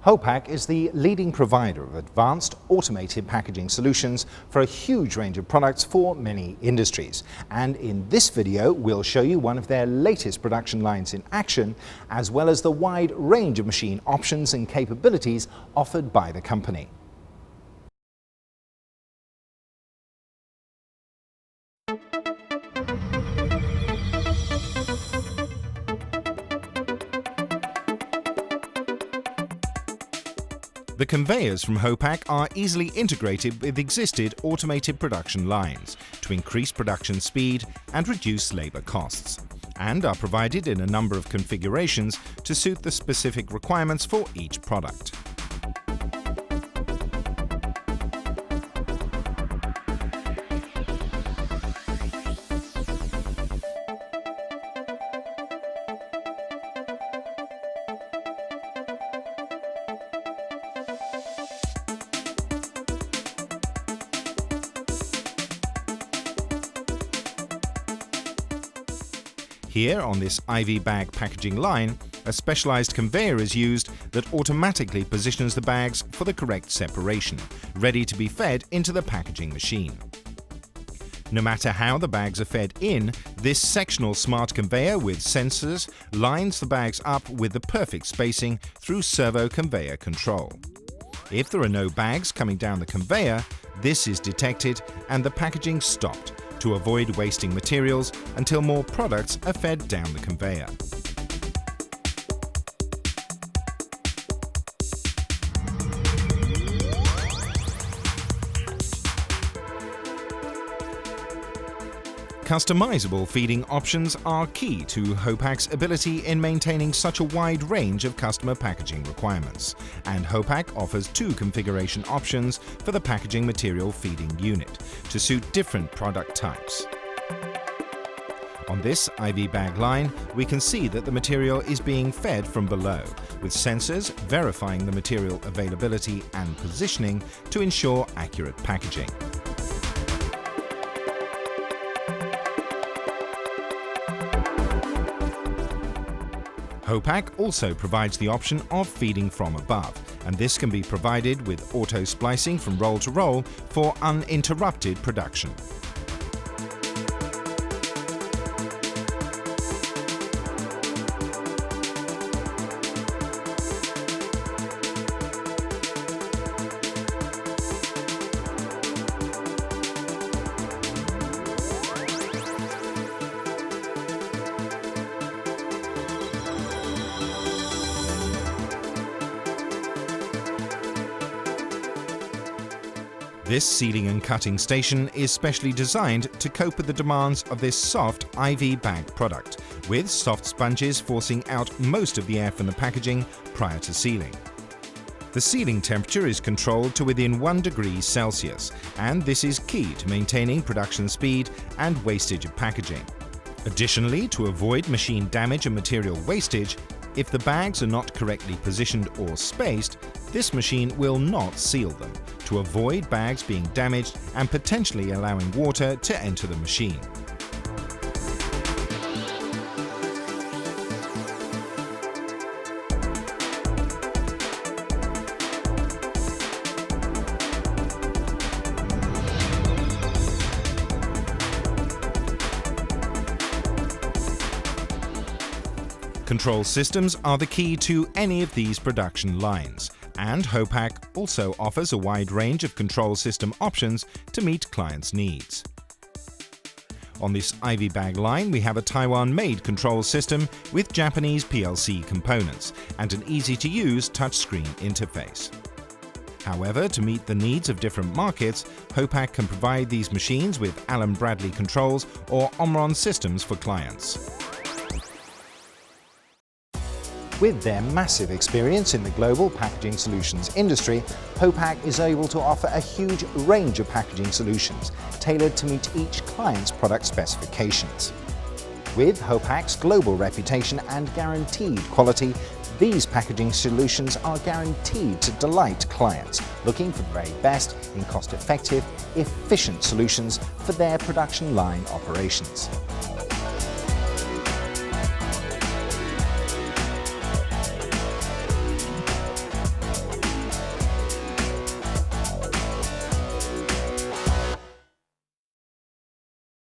HOPAK is the leading provider of advanced automated packaging solutions for a huge range of products for many industries. And in this video, we'll show you one of their latest production lines in action, as well as the wide range of machine options and capabilities offered by the company. The conveyors from HOPAK are easily integrated with existing automated production lines to increase production speed and reduce labor costs, and are provided in a number of configurations to suit the specific requirements for each product. Here on this IV bag packaging line, a specialized conveyor is used that automatically positions the bags for the correct separation, ready to be fed into the packaging machine. No matter how the bags are fed in, this sectional smart conveyor with sensors lines the bags up with the perfect spacing through servo conveyor control. If there are no bags coming down the conveyor, this is detected and the packaging stopped, to avoid wasting materials until more products are fed down the conveyor. Customizable feeding options are key to HOPAK's ability in maintaining such a wide range of customer packaging requirements, and HOPAK offers two configuration options for the packaging material feeding unit to suit different product types. On this IV bag line, we can see that the material is being fed from below, with sensors verifying the material availability and positioning to ensure accurate packaging. HOPAK also provides the option of feeding from above, and this can be provided with auto splicing from roll to roll for uninterrupted production. This sealing and cutting station is specially designed to cope with the demands of this soft IV bag product, with soft sponges forcing out most of the air from the packaging prior to sealing. The sealing temperature is controlled to within 1 degree Celsius, and this is key to maintaining production speed and wastage of packaging. Additionally, to avoid machine damage and material wastage, if the bags are not correctly positioned or spaced, this machine will not seal them, to avoid bags being damaged and potentially allowing water to enter the machine. Control systems are the key to any of these production lines, and HOPAK also offers a wide range of control system options to meet clients' needs. On this IV bag line, we have a Taiwan-made control system with Japanese PLC components and an easy-to-use touchscreen interface. However, to meet the needs of different markets, HOPAK can provide these machines with Allen Bradley controls or Omron systems for clients. With their massive experience in the global packaging solutions industry, HOPAK is able to offer a huge range of packaging solutions tailored to meet each client's product specifications. With HOPAK's global reputation and guaranteed quality, these packaging solutions are guaranteed to delight clients looking for the very best in cost-effective, efficient solutions for their production line operations.